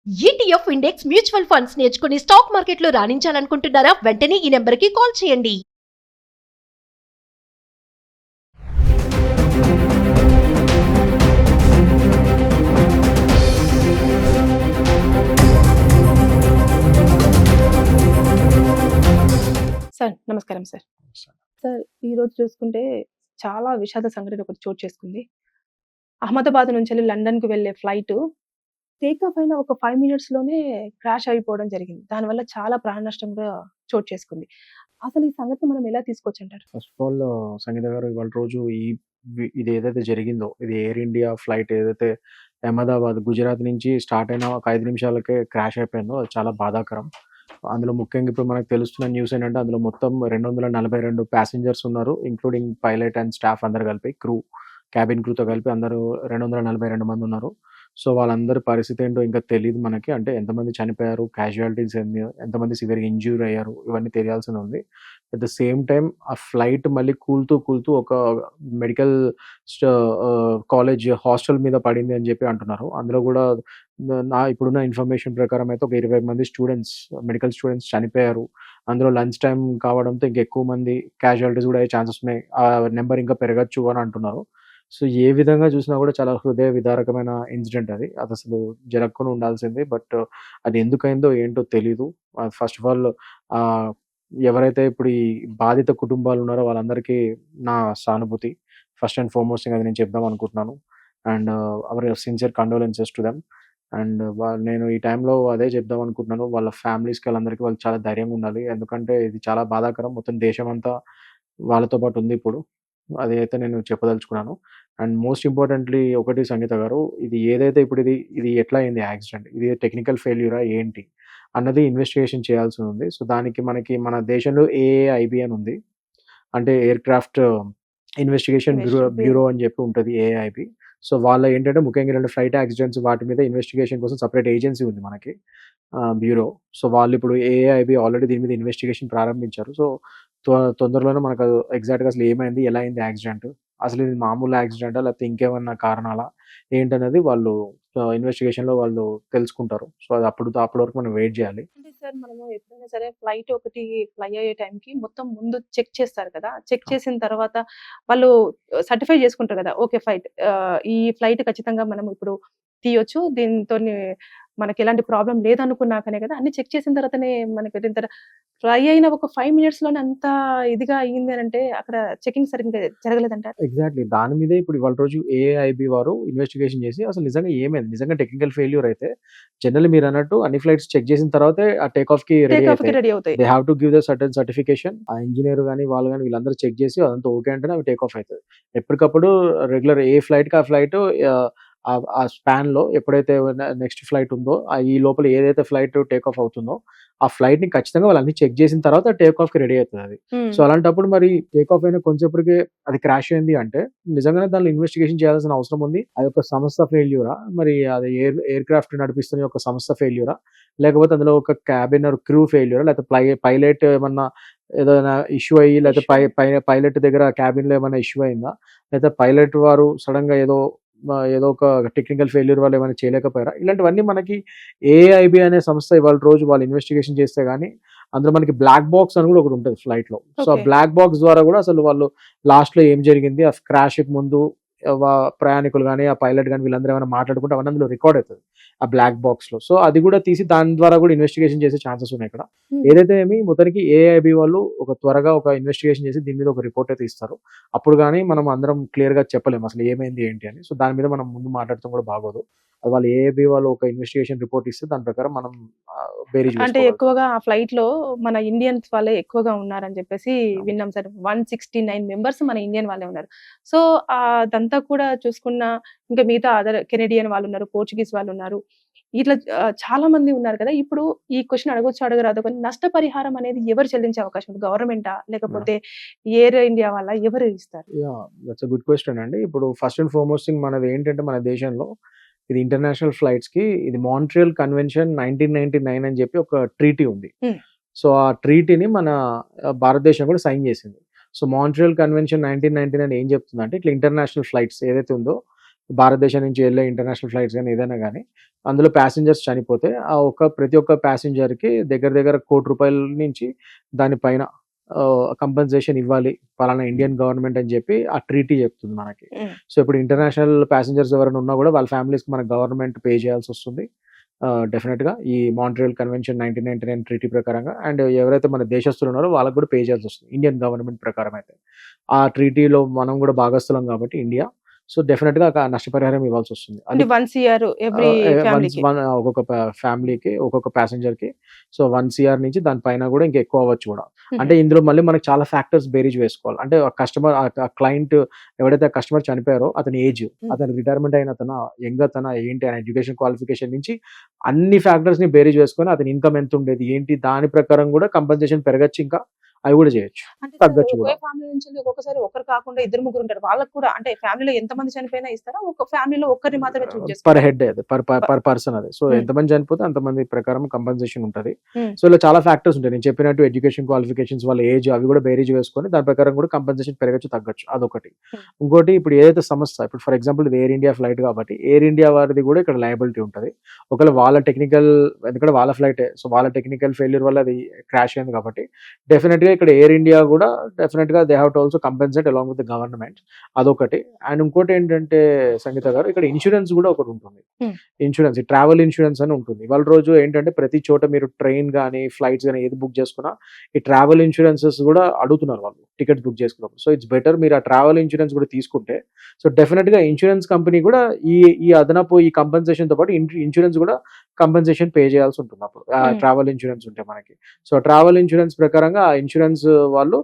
ETF index mutual funds నేర్చుకుని stock మార్కెట్లో రాణించాలనుకుంటున్నారా? వెంటనే ఈ నెంబర్కి కాల్ చేయండి. సార్ నమస్కారం సార్. సార్ ఈరోజు చూసుకుంటే చాలా విషాద సంఘటన ఒకటి చోటు చేసుకుంది. అహ్మదాబాద్ నుంచెళ్ళి లండన్‌కి వెళ్ళే ఫ్లైటు టేక్ ఆఫ్ అయిన ఒక 5 మినిట్స్‌లోనే క్రాష్ అయిపోవడం జరిగింది. దానివల్ల చాలా ప్రాణ నష్టం కూడా చోటు చేసుకుంది. అసలు ఈ సంగతిని మనం ఎలా తీసుకోవచ్చంటారు? ఫస్ట్ ఆఫ్ ఆల్ సంగీత గారు ఇవాళ రోజు ఇది ఏదైతే జరిగిందో, ఇది ఎయిర్ ఇండియా ఫ్లైట్ ఏదైతే అహ్మదాబాద్, గుజరాత్ నుంచి స్టార్ట్ అయిన ఒక 5 నిమిషాలకే క్రాష్ అయిపోయిందో అది చాలా బాధాకరం. అందులో ముఖ్యంగా ఇప్పుడు మనకు తెలుస్తున్న న్యూస్ ఏంటంటే అందులో మొత్తం 242 ప్యాసింజర్స్ ఉన్నారు. ఇంక్లూడింగ్ పైలట్ అండ్ స్టాఫ్ అందరూ కలిపి క్యాబిన్ క్రూతో కలిపి అందరూ 242 మంది ఉన్నారు. సో, వాళ్ళందరి పరిస్థితి ఏంటో ఇంకా తెలీదు మనకి. అంటే ఎంతమంది చనిపోయారు, క్యాజువాలిటీస్ ఎంతమంది సివియర్‌గా ఇంజ్యూర్ అయ్యారు, ఇవన్నీ తెలియాల్సి ఉంది. అట్ ద సేమ్ టైమ్ ఆ ఫ్లైట్ మళ్ళీ కూలుతూ ఒక మెడికల్ కాలేజ్ హాస్టల్ మీద పడింది అని చెప్పి అంటున్నారు. అందులో కూడా నా ఇప్పుడున్న ఇన్ఫర్మేషన్ ప్రకారం అయితే ఒక 20 మంది మెడికల్ స్టూడెంట్స్ చనిపోయారు. అందులో లంచ్ టైమ్ కావడంతో ఇంకా ఎక్కువ మంది క్యాజువాలిటీస్ కూడా అయ్యే ఛాన్సెస్ ఉన్నాయి. ఆ నెంబర్ ఇంకా పెరగొచ్చు అని అంటున్నారు. సో, ఏ విధంగా చూసినా కూడా చాలా హృదయ విదారకమైన ఇన్సిడెంట్ అది. అదసలు జరగకుండా ఉండాల్సింది. బట్ అది ఎందుకయిందో ఏంటో తెలీదు. ఫస్ట్ ఆఫ్ ఆల్ ఆహ్, ఎవరైతే ఇప్పుడు ఈ బాధిత కుటుంబాలున్నారో వాళ్ళందరికీ నా సానుభూతి. ఫస్ట్ అండ్ ఫార్మోస్ట్ థింగ్ అది నేను చెప్దాం అనుకుంటున్నాను. And hour sincere condolences to them. And నేను ఈ టైంలో అదే చెప్దాం అనుకుంటున్నాను. వాళ్ళ ఫ్యామిలీస్‌కి వాళ్ళందరికీ వాళ్ళు చాలా ధైర్యంగా ఉండాలి. ఎందుకంటే ఇది చాలా బాధాకరం. మొత్తం దేశమంతా వాళ్ళతో పాటు ఉంది ఇప్పుడు. అది అయితే నేను చెప్పదలుచుకున్నాను. అండ్ మోస్ట్ ఇంపార్టెంట్‌లీ ఒకటి సంగీత గారు, ఇది ఏదైతే ఇప్పుడు ఇది ఎట్లా అయింది యాక్సిడెంట్? ఇది టెక్నికల్ ఫెయిల్యూరా ఏంటి? అన్నది ఇన్వెస్టిగేషన్ చేయాల్సి ఉంది. సో, దానికి మన దేశంలో ఏఏఐబీ అని ఉంది. అంటే ఎయిర్‌క్రాఫ్ట్ ఇన్వెస్టిగేషన్ బ్యూరో అని చెప్పి ఉంటది ఏఐబీ. సో, వాళ్ళ ఏంటంటే ముఖ్యంగా ఇలాంటి ఫ్లైట్ యాక్సిడెంట్స్ వాటి మీద ఇన్వెస్టిగేషన్ కోసం సెపరేట్ ఏజెన్సీ ఉంది మనకి బ్యూరో. సో, వాళ్ళిప్పుడు ఏఐబీ ఆల్రెడీ దీని మీద ఇన్వెస్టిగేషన్ ప్రారంభించారు. సో, తొందరలోనే మనకు ఎగ్జాక్ట్‌గా అసలు ఏమైంది? ఎలా అయింది యాక్సిడెంట్? అసలు ఇది మామూలు యాక్సిడెంటా? లేకపోతే ఇంకేమన్నా కారణాలా? ఏంటనేది వాళ్ళు ఇన్వెస్టిగేషన్‌లో వాళ్ళు తెలుసుకుంటారు. సో, అది అప్పటి వరకు మనం వెయిట్ జేయాలి. అంటే సార్ మనము ఎప్పుడైనా సరే ఫ్లైట్ ఒకటి ఫ్లై అయ్యే టైంకి మొత్తం ముందు చెక్ చేస్తారు కదా! చెక్ చేసిన తర్వాత వాళ్ళు సర్టిఫై చేసుకుంటారు కదా! ఓకే. ఈ ఫ్లైట్ ఖచ్చితంగా మనం ఇప్పుడు తీయొచ్చు. దీనితోని మనకెలాంటి ప్రాబ్లమ్ లేదనుకున్నాకనే కదా! అన్ని చెక్ చేసిన తర్వాతనే మనకి ఫ్లై అయిన ఒక 5 మినిట్స్‌లోనే అంత ఇదిగా అయింది అనంటే అక్కడ చెకింగ్ సరిగ్గా జరగలేదంటారా? ఎగ్జాక్ట్‌లీ. దాని మీదే ఇప్పుడు ఇవాళ రోజు ఏఐబీ వారు ఇన్వెస్టిగేషన్ చేసి అసలు నిజంగా ఏమైంది? నిజంగా టెక్నికల్ ఫెయిల్యూర్ అయితే జనరల్లీ మీరన్నట్టు అన్ని ఫ్లైట్స్ చెక్ చేసిన తర్వాతే ఆ టేక్ ఆఫ్‌కి రెడీ టేక్ ఆఫ్‌కి అయితాయి. రెడీ అవుతాయి. They have to give the certain certification. ఆ ఇంజినీర్ గాని, వాళ్ళు గాని వీళ్ళందరూ చెక్ చేసి అదంతా ఓకే అంటేనే అవి టేక్ ఆఫ్ అయితది. ఎప్పటికప్పుడు రెగ్యులర్ ఏ ఫ్లైట్‌కి ఆ ఫ్లైట్ ఆ స్పాన్‌లో ఎప్పుడైతే నెక్స్ట్ ఫ్లైట్ ఉందో ఈ లోపల ఏదైతే ఫ్లైట్ టేక్ ఆఫ్ అవుతుందో ఆ ఫ్లైట్‌ని ఖచ్చితంగా వాళ్ళు అన్ని చెక్ చేసిన తర్వాత టేక్ ఆఫ్‌కి రెడీ అయితదది. సో, అలాంటప్పుడు మరి టేక్ ఆఫ్ అయిన కొంచెంసేపటికే అది క్రాష్ అయింది అంటే నిజంగానే దానిలో ఇన్వెస్టిగేషన్ చేయాల్సిన అవసరం ఉంది. అదొక సంస్థ ఫెయిల్యూరా? మరి అది ఎయిర్‌క్రాఫ్ట్ నడిపిస్తున్న ఒక సంస్థ ఫెయిల్యూరా? లేకపోతే అందులో ఒక క్యాబిన్ ఆర్ క్రూ ఫెయిల్యూరా? లేకపోతే పైలట్ ఏమన్నా ఏదైనా ఇష్యూ అయ్యి లేకపోతే పైలట్ దగ్గర క్యాబిన్‌లో ఏమైనా ఇష్యూ అయిందా? లేకపోతే పైలట్ వారు సడెన్‌గా ఏదో ఒక టెక్నికల్ ఫెయిల్యూర్ వల్ల ఏమైనా చేయలేకపోయారా? ఇలాంటివన్నీ మనకి ఏఐబీ అనే సంస్థ ఇవాళ రోజు వాళ్ళు ఇన్వెస్టిగేషన్ చేస్తే గాని అందులో మనకి బ్లాక్ బాక్స్ అని కూడా ఒకటి ఉంటది ఫ్లైట్‌లో. సో, ఆ ఓకే. బ్లాక్ బాక్స్ ద్వారా కూడా అసలు వాళ్ళు లాస్ట్‌లో ఏం జరిగింది? ఆ క్రాష్‌కి ముందు ప్రయాణికులు గాని, ఆ పైలట్ గాని వీళ్ళందరూ ఏమైనా మాట్లాడుకుంటే అవన్నీ అందులో రికార్డ్ అయితది. ఆ బ్లాక్ బాక్స్‌లో. సో, అది కూడా తీసి దాని ద్వారా కూడా ఇన్వెస్టిగేషన్ చేసే ఛాన్సెస్ ఉన్నాయి ఇక్కడ. హ్మ్. ఏదైతే ఏమి మొత్తానికి ఏఐబీ వాళ్ళు త్వరగా ఒక ఇన్వెస్టిగేషన్ చేసి దీని మీద ఒక రిపోర్ట్ అయితే ఇస్తారు. అప్పుడు గాని మనం అందరం క్లియర్‌గా చెప్పలేము అసలు ఏమైంది ఏంటి అని. సో, దాని మీద మనం ముందు మాట్లాడటం కూడా బాగోదు. అది వాళ్ళు ఏఐబీ వాళ్ళు ఒక ఇన్వెస్టిగేషన్ రిపోర్ట్ ఇస్తే దాని ప్రకారం మనం బేరీజ్ అంటే వేసుకోగలుగుతాం. ఎక్కువగా ఆ ఫ్లైట్‌లో మన ఇండియన్స్ వాళ్ళే ఎక్కువగా ఉన్నారని చెప్పేసి విన్నాం సార్. 169 మెంబర్స్ మన ఇండియన్ వాళ్ళే ఉన్నారు. సో, అదంతా కూడా చూసుకున్న ఇంకా మిగతా అదర్ కెనడియన్ వాళ్ళున్నారు, పోర్చుగీస్ వాళ్ళున్నారు. ఇట్లా చాలా మంది ఉన్నారు కదా! ఇప్పుడు ఈ క్వెషన్ అడగొచ్చో అడగరాదో కానీ నష్టపరిహారం అనేది ఎవరు చెల్లించే అవకాశం ఉంది? గవర్నమెంటా? లేకపోతే ఎయిర్ ఇండియా వాళ్ళా? ఎవరు ఇస్తారు? Yeah! That's a good question అండి. ఇప్పుడు ఫస్ట్ అండ్ ఫార్మోస్ట్ థింగ్ మనదేంటంటే మన దేశంలో ఇది ఇంటర్నేషనల్ ఫ్లైట్స్‌కి ఇది మాంట్రియల్ కన్వెన్షన్ 1999 అని చెప్పి ఒక ట్రీటీ ఉంది. హ్మ్. సో, ఆ ట్రీటీని మన భారతదేశం కూడా సైన్ చేసింది. సో, మాంట్రియల్ కన్వెన్షన్ 1999 ఏం చెప్తుందంటే ఇట్లా ఇంటర్నేషనల్ ఫ్లైట్స్ ఏదైతే ఉందో భారతదేశం నుంచి వెళ్ళే ఇంటర్నేషనల్ ఫ్లైట్స్ కానీ ఏదైనా కానీ అందులో ప్యాసింజర్స్ చనిపోతే ప్రతి ఒక్క ప్యాసింజర్కి దగ్గర దగ్గర ₹1,00,00,000 నుంచి దానిపైన కంపెన్సేషన్ ఇవ్వాలి పలానా ఇండియన్ గవర్నమెంట్ అని చెప్పి ఆ ట్రీటీ చెప్తుంది మనకి. సో ఇప్పుడు ఇంటర్నేషనల్ ప్యాసింజర్స్ ఎవరైనా ఉన్నా కూడా వాళ్ళ ఫ్యామిలీస్కి మన గవర్నమెంట్ పే చేయాల్సి వస్తుంది డెఫినెట్గా ఈ మాంట్రియల్ కన్వెన్షన్ 1999 ట్రీటీ ప్రకారంగా. అండ్ ఎవరైతే మన దేశస్తులు ఉన్నారో వాళ్ళకి కూడా పే చేయాల్సి వస్తుంది ఇండియన్ గవర్నమెంట్ ప్రకారం అయితే. ఆ ట్రీటీలో మనం కూడా భాగస్థులం కాబట్టి ఇండియా, సో డెఫినెట్గా నష్టపరిహారం ఇవ్వాల్సి వస్తుంది. అంటే వన్స్ ఇయర్ ఎవ్రీ ఫ్యామిలీకి ఒక్కొక్క ఫ్యామిలీకి ఒక్కొక్క ప్యాసింజర్కి సో 1 CR నుంచి దానిపైన కూడా ఇంకా ఎక్కువ అవ్వచ్చు కూడా. అంటే ఇందులో మళ్ళీ మనకి చాలా ఫ్యాక్టర్స్ బేరీజ్ వేసుకోవాలి. అంటే కస్టమర్ క్లయింట్ ఎవరైతే కస్టమర్ చనిపోయారో అతని ఏజ్, అతని రిటైర్మెంట్ అయిన యంగ్ అతను ఏంటి, ఆయన ఎడ్యుకేషన్ క్వాలిఫికేషన్ నుంచి అన్ని ఫ్యాక్టర్స్ ని బేరీజ్ వేసుకొని అతని ఇన్కమ్ ఎంత ఉండేది ఏంటి దాని ప్రకారం కూడా కంపెన్సేషన్ పెరగచ్చు, ఇంకా అవి కూడా చేయొచ్చు, అంటే తగ్గచ్చు కూడా. ఒకే ఫ్యామిలీ నుంచి ఒక్కొక్కసారి ఒకరు కాకుండా 2-3 ఉంటారు, వాళ్ళకి కూడా అంటే ఫ్యామిలీలో ఎంత మంది చనిపోయినా ఇస్తారా, ఒక ఫ్యామిలీలో ఒక్కరిని మాత్రమే చూస్ పర్ చేస్తారు? హెడ్ అది పర్ పర్సన్ అది. So Hmm. ఎంతమంది చనిపోతే అంతమంది ప్రకారం కంపెన్సేషన్ ఉంటుంది. Hmm. సో ఇలా చాలా ఫ్యాక్టర్స్ ఉంటాయి. నేను చెప్పినట్టు ఎడ్యుకేషన్ క్వాలిఫికేషన్స్, వాళ్ళ ఏజ్, అవి కూడా బేరీజ్ వేసుకొని దాని ప్రకారం కూడా కంపెన్సేషన్ పెరగచ్చు, తగ్గచ్చు, అదొకటి. Hmm. ఇంకోటి ఇప్పుడు ఏదైతే సంస్థ, ఇప్పుడు ఫర్ ఎగ్జాంపుల్ ఇది ఎయిర్ ఇండియా ఫ్లైట్ కాబట్టి ఎయిర్ ఇండియా వారిది కూడా ఇక్కడ లయబిలిటీ ఉంటుంది. ఒకవేళ వాళ్ళ టెక్నికల్, ఎందుకంటే వాళ్ళ ఫ్లైట్, సో వాళ్ళ టెక్నికల్ ఫెయిల్యూర్ వల్ల అది క్రాష్ అయింది కాబట్టి డెఫినెట్ గా ఇక్కడ ఎయిర్ ఇండియా కూడా డెఫినెట్ గా they have to also compensate along with the government, అదొకటి. అండ్ ఇంకోటి ఏంటంటే సంగీత గారు, ఇక్కడ ఇన్సూరెన్స్ కూడా ఒకటి ఉంటుంది. Hmm. ఇన్సూరెన్స్, ట్రావెల్ ఇన్సూరెన్స్ అని ఉంటుంది. వాళ్ళ రోజు ఏంటంటే ప్రతి చోట మీరు ట్రైన్ కానీ ఫ్లైట్స్ కానీ ఏది బుక్ చేసుకున్నా ఈ ట్రావెల్ ఇన్సూరెన్సెస్ కూడా అడుగుతున్నారు వాళ్ళు టికెట్ బుక్ చేసుకున్నప్పుడు. సో ఇట్స్ బెటర్ మీరు ఆ ట్రావెల్ ఇన్సూరెన్స్ కూడా తీసుకుంటే, సో డెఫినెట్ గా ఇన్సూరెన్స్ కంపెనీ కూడా ఈ అదనపు ఈ కంపెన్సేషన్ తో పాటు ఇన్సూరెన్స్ కూడా కంపెన్సేషన్ పే చేయాల్సి ఉంటుంది అప్పుడు ట్రావెల్ ఇన్సూరెన్స్ ఉంటే మనకి. సో ట్రావెల్ ఇన్సూరెన్స్ ప్రకారంగా ఆ ఇన్సూరెన్స్ వాళ్ళు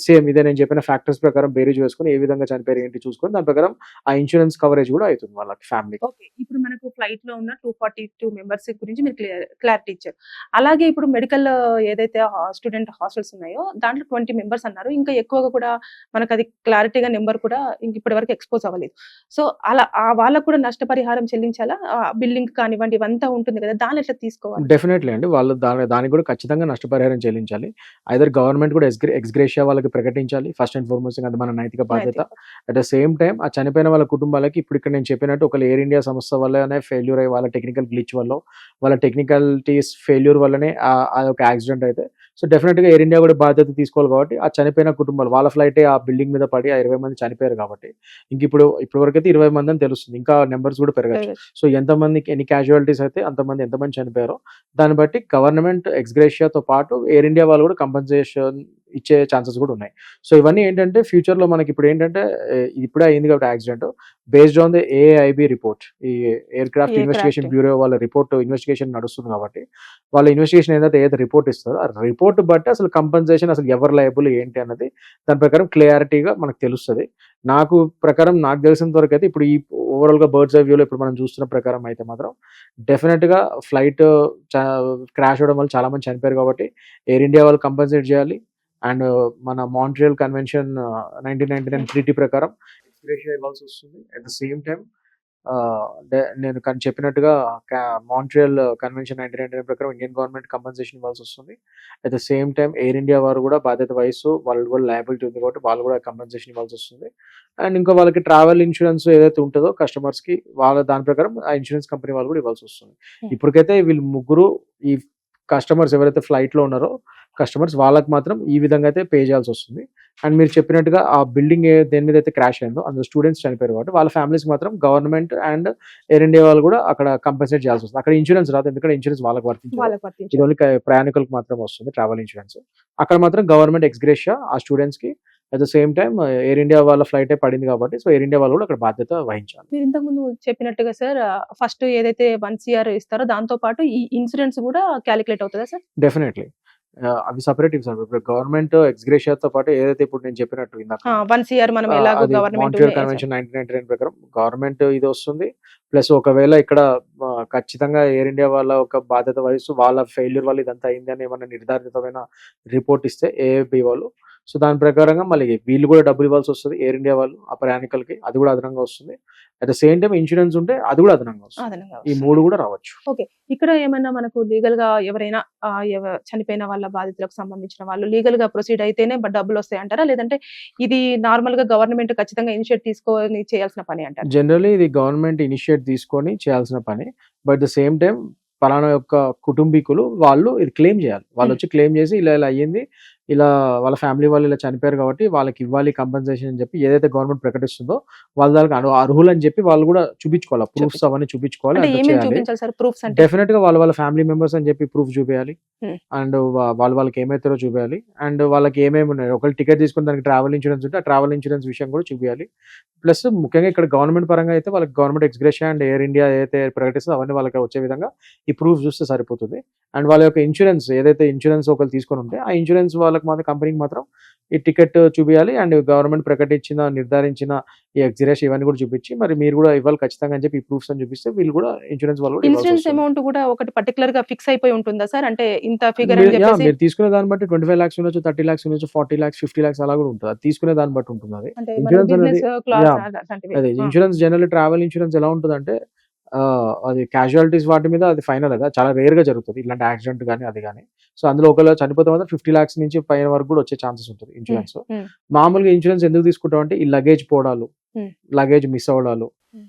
సేమ్ ఇదే నేను చెప్పిన ఫ్యాక్టర్స్ ప్రకారం బేరీజ్ వేసుకొని ఏ విధంగా చనిపోయారు ఏంటి చూసుకొని దాని ప్రకారం ఆ ఇన్సూరెన్స్ కవరేజ్ కూడా అవుతుంది వాళ్ళకి ఫ్యామిలీ. ఓకే, ఇప్పుడు మనకు ఫ్లైట్ లో ఉన్న 242 మెంబర్స్ గురించి మీరు క్లారిటీ ఇచ్చారు. అలాగే ఇప్పుడు మెడికల్ ఏదైతే స్టూడెంట్ హాస్టల్స్ ఉన్నాయో దాంట్లో 20 మెంబర్స్ అన్నారు, ఇంకా ఎక్కువగా కూడా మనకు అది క్లారిటీగా నెంబర్ కూడా ఇప్పటి వరకు ఎక్స్పోజ్ అవ్వలేదు. సో అలా వాళ్ళకు కూడా నష్టపరిహారం చెల్లించాలా, బిల్డింగ్ కానివ్వండి ఇవంతా ఉంటుంది కదా, దాన్ని ఎట్లా తీసుకోవాలి? డెఫినెట్లీ అండి, వాళ్ళు దానికి కూడా ఖచ్చితంగా నష్టపరిహారం చెల్లించాలి. ఐదర్ గవర్నమెంట్ కూడా ఎక్స్గ్రేషియా వాళ్ళకి ప్రకటించాలి ఫస్ట్ అండ్ ఫార్మోస్ట్, అది మన నైతిక బాధ్యత. అట్ ద సేమ్ టైం ఆ చనిపోయిన వాళ్ళ కుటుంబాలకి ఇప్పుడు ఇక్కడ నేను చెప్పినట్టు ఒక ఎయిర్ ఇండియా సంస్థ వల్లనే ఫెయిల్యూర్ అయ్యి వాళ్ళ టెక్నికల్ గ్లిచ్ వల్ల, వాళ్ళ టెక్నికలిటీస్ ఫెయిల్యూర్ వల్లనే ఒక యాక్సిడెంట్ అయితే, సో డెఫినెట్ గా ఎయిర్ ఇండియా కూడా బాధ్యత తీసుకోవాలి. కాబట్టి ఆ చనిపోయిన కుటుంబాలు వాళ్ళ ఫ్లైటే ఆ బిల్డింగ్ మీద పడి ఆ 20 మంది చనిపోయారు కాబట్టి ఇంక ఇప్పుడు వరకు అయితే 20 మంది అని తెలుస్తుంది, ఇంకా నెంబర్స్ కూడా పెరగచ్చు. సో ఎంతమందికి ఎన్ని క్యాజువాలిటీస్ అయితే ఎంతమంది చనిపోయారో దాన్ని బట్టి గవర్నమెంట్ ఎక్స్గ్రేషియాతో పాటు ఎయిర్ ఇండియా వాళ్ళు కూడా కంపెన్సేషన్ ఇచ్చే ఛాన్సెస్ కూడా ఉన్నాయి. సో ఇవన్నీ ఏంటంటే ఫ్యూచర్ లో మనకి ఇప్పుడు ఏంటంటే ఇప్పుడే అయింది కాబట్టి accident, based on the AIB report, ఈ ఎయిర్ క్రాఫ్ట్ ఇన్వెస్టిగేషన్ బ్యూరో వాళ్ళ రిపోర్ట్ ఇన్వెస్టిగేషన్ నడుస్తుంది కాబట్టి వాళ్ళ ఇన్వెస్టిగేషన్ ఏదైతే రిపోర్ట్ ఇస్తారో ఆ రిపోర్ట్ బట్టి అసలు కంపెన్సేషన్ అసలు ఎవరు లయబుల్ ఏంటి అన్నది దాని ప్రకారం క్లియారిటీగా మనకు తెలుస్తుంది. నాకు తెలిసినంత వరకు అయితే ఇప్పుడు ఈ ఓవరాల్ గా బర్డ్స్ ఐ వ్యూలో ఇప్పుడు మనం చూస్తున్న ప్రకారం అయితే మాత్రం డెఫినెట్ గా ఫ్లైట్ క్రాష్ అవడం వల్ల చాలా మంది చనిపోయారు కాబట్టి ఎయిర్ ఇండియా వాళ్ళు కంపెన్సేట్ చేయాలి. అండ్ మన మాంట్రియల్ కన్వెన్షన్ 1999 ట్రీటీ ప్రకారం ఎక్స్గ్రేషియా ఇవ్వాల్సి వస్తుంది. అట్ ద సేమ్ టైం నేను చెప్పినట్టుగా మాంట్రియల్ కన్వెన్షన్ 1999 ప్రకారం ఇండియన్ గవర్నమెంట్ కంపెన్సేషన్ ఇవ్వాల్సి వస్తుంది. At the same time air India వారు కూడా బాధ్యత వహిస్తూ వాళ్ళు కూడా లయబిలిటీ ఉంది కాబట్టి వాళ్ళు కూడా కంపెన్సేషన్ ఇవ్వాల్సి వస్తుంది. అండ్ ఇంకా వాళ్ళకి ట్రావెల్ ఇన్సూరెన్స్ ఏదైతే ఉంటుందో కస్టమర్స్ కి వాళ్ళ దాని ప్రకారం ఆ ఇన్సూరెన్స్ కంపెనీ వాళ్ళు కూడా ఇవ్వాల్సి వస్తుంది. ఇప్పటికైతే వీళ్ళు ముగ్గురు ఈ కస్టమర్స్ ఎవరైతే ఫ్లైట్ లో ఉన్నారో కస్టమర్స్ వాళ్ళకి మాత్రం ఈ విధంగా అయితే పే చేయాల్సి వస్తుంది. అండ్ మీరు చెప్పినట్టుగా ఆ బిల్డింగ్ దేని మీద అయితే క్రాష్ అయిందో అందులో స్టూడెంట్స్ చనిపోయారు కాబట్టి వాళ్ళ ఫ్యామిలీస్ మాత్రం గవర్నమెంట్ అండ్ ఎయిర్ ఇండియా వాళ్ళు కూడా అక్కడ కంపెన్సేట్ చేయాల్సి వస్తుంది. అక్కడ ఇన్సూరెన్స్ రాదు, ఎందుకంటే ఇన్సూరెన్స్ వాళ్ళకి వర్తించదు, ఇది ఓన్లీ ప్రయాణికులకు మాత్రం వస్తుంది ట్రావెల్ ఇన్సూరెన్స్. అక్కడ మాత్రం గవర్నమెంట్ ఎక్స్గ్రేషియా ఆ స్టూడెంట్స్ కి, at the same time air India వాళ్ళ ఫ్లైట్ పడింది కాబట్టి సో ఎయిర్ ఇండియా వాళ్ళు కూడా అక్కడ బాధ్యత వహించాలి. మీరు ఇంతకు ముందు చెప్పినట్టుగా సార్ ఫస్ట్ ఏదైతే 1 CR ఇస్తారో దాంతో పాటు ఈ ఇన్సూరెన్స్ కూడా క్యాలిక్యులేట్ అవుతుందా సార్? డెఫినెట్లీ అవి సపరేట్ సార్. ఇప్పుడు గవర్నమెంట్ ఎక్స్గ్రేషియాతో పాటు ఏదైతే ఇప్పుడు నేను చెప్పినట్టు ఇందాక 1 CR మనం ఎలాగో గవర్నమెంట్ మాంట్రియల్ కన్వెన్షన్ 1999 ప్రకారం గవర్నమెంట్ ఇది వస్తుంది. ప్లస్ ఒకవేళ ఇక్కడ ఖచ్చితంగా ఎయిర్ ఇండియా వాళ్ళ ఒక బాధ్యత వహిస్తూ వాళ్ళ ఫెయిల్యూర్ వల్ల ఇదంతా అయింది అని ఏమన్నా నిర్ధారితమైన రిపోర్ట్ ఇస్తే AIB వాళ్ళు సో దాని ప్రకారంగా మళ్ళీ వీళ్ళు కూడా డబ్బులు ఇవ్వాల్సి వస్తుంది, ఎయిర్ ఇండియా వాళ్ళు ఆ ప్రయాణికులకి, అది కూడా అదనంగా వస్తుంది. At the same time insurance ఉంటే అది కూడా అదనంగా వస్తుంది. అదనంగా ఈ వస్తుంది. 3 కూడా రావచ్చు. ఇక్కడ ఏమైనా మనకు లీగల్ గా ఎవరైనా చనిపోయిన వాళ్ళ బాధితులకు సంబంధించిన వాళ్ళు లీగల్ గా ప్రొసీడ్ అయితేనే డబ్బులు వస్తాయి అంటారా, లేదంటే ఇది నార్మల్ గా గవర్నమెంట్ ఖచ్చితంగా ఇనిషియేట్ తీసుకొని చేయాల్సిన పని అంటారా? జనరల్లీ ఇది గవర్నమెంట్ ఇనిషియేట్ తీసుకొని చేయాల్సిన పని. బట్ ద సేమ్ టైం పలానా యొక్క కుటుంబీకులు వాళ్ళు ఇది క్లెయిమ్ చేయాలి. వాళ్ళు వచ్చి క్లెయిమ్ చేసి ఇలా ఇలా అయ్యింది, ఇలా వాళ్ళ ఫ్యామిలీ వాళ్ళు ఇలా చనిపోయారు కాబట్టి వాళ్ళకి ఇవ్వాలి కంపెన్సేషన్ అని చెప్పి ఏదైతే గవర్నమెంట్ ప్రకటిస్తుందో వాళ్ళ దానికి అర్హులు అని చెప్పి వాళ్ళు కూడా చూపించుకోవాలి, ప్రూఫ్స్ అవన్నీ చూపించుకోవాలి. అంటే అంతా ఏమేమి చేయాలి. చూపించాలి సార్ ప్రూఫ్స్ అంటే? డెఫినెట్ గా వాళ్ళ ఫ్యామిలీ మెంబర్స్ అని చెప్పి ప్రూఫ్ చూపించాలి. Hmm. అండ్ వాళ్ళకి ఏమైతారో చూపించాలి. అండ్ వాళ్ళకి ఏమేమి ఉన్నాయి, ఒకవేళ టికెట్ తీసుకుని దానికి ట్రావెల్ ఇన్సూరెన్స్ ఉంటే ఆ ట్రావెల్ ఇన్సూరెన్స్ విషయం కూడా చూపించాలి. ప్లస్ ముఖ్యంగా ఇక్కడ గవర్నమెంట్ పరంగా అయితే వాళ్ళకి government ex gratia and air India ఏదైతే ప్రకటిస్తుందో అవన్నీ వాళ్ళకి వచ్చే విధంగా ఈ ప్రూఫ్ చూస్తే సరిపోతుంది. అండ్ వాళ్ళ యొక్క ఇన్సూరెన్స్ ఏదైతే ఇన్సూరెన్స్ ఒకరు తీసుకొని ఉంటే ఆ ఇన్సూరెన్స్ వాళ్ళకి మాత్రం కంపెనీకి మాత్రం ఈ టికెట్ చూపించాలి. అండ్ గవర్నమెంట్ ప్రకటించిన నిర్ధారించిన ఈ ఎక్స్గ్రేషియా ఇవన్నీ కూడా చూపించి మరి మీరు కూడా ఇవ్వాలి ఖచ్చితంగా అని చెప్పి ఈ ప్రూఫ్స్ అని చూపిస్తే వీళ్ళు కూడా ఇన్సూరెన్స్ వాళ్ళు కూడా ఇవ్వాల్సి ఇన్సూరెన్స్ వస్తుంది. అమౌంట్ కూడా ఒకటి పర్టికులర్ గా ఫిక్స్ అయిపోయి ఉంటుందా సార్? అంటే ఇంత ఫిగర్ అని చెప్పేసి మీరు తీసుకునే దాన్ని బట్టి 25 lakhs ఉండొచ్చు, 30 lakhs ఉండొచ్చు, 40 lakhs, 50 lakhs అలా కూడా ఉంటుంది. అది తీసుకునే దాన్ని బట్టి ఉంటుంది. అది అంటే ఇన్సూరెన్స్ అనేది బిజినెస్ క్లాస్ yeah, అలాంటివి. అదే ఇన్సూరెన్స్ జనరల్ ట్రావెల్ ఇన్సూరెన్స్ ఎలా ఉంటుందంటే అది క్యాజువాలిటీస్ వాటి మీద అది ఫైనల్ కదా, చాలా రేర్ గా జరుగుతుంది ఇలాంటి యాక్సిడెంట్ కానీ అది కానీ. సో అందులో ఒకవేళ చనిపోతే మాత్రం 50 lakhs నుంచి పైన వరకు కూడా వచ్చే ఛాన్సెస్ ఉంటుంది ఇన్సూరెన్స్. Hmm. మామూలుగా ఇన్సూరెన్స్ ఎందుకు తీసుకుంటాం అంటే ఈ లగేజ్ పోవడాలు, Hmm. లగేజ్ మిస్ అవ్వడాలు, Hmm.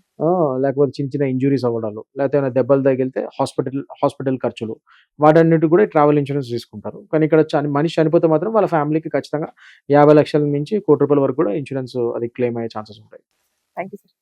లేకపోతే చిన్న చిన్న ఇంజురీస్ అవ్వడాలు, లేకపోతే ఏమైనా దెబ్బలు తగిలితే హాస్పిటల్ ఖర్చులు, వాటన్నిటి కూడా ట్రావెల్ ఇన్సూరెన్స్ తీసుకుంటారు. కానీ ఇక్కడ మనిషి చనిపోతే మాత్రం వాళ్ళ ఫ్యామిలీకి ఖచ్చితంగా 50 లక్షల నుంచి ₹1 కోటి వరకు కూడా ఇన్సూరెన్స్ అది క్లెయిమ్ అయ్యే ఛాన్సెస్ ఉంటాయి. Thank you sir.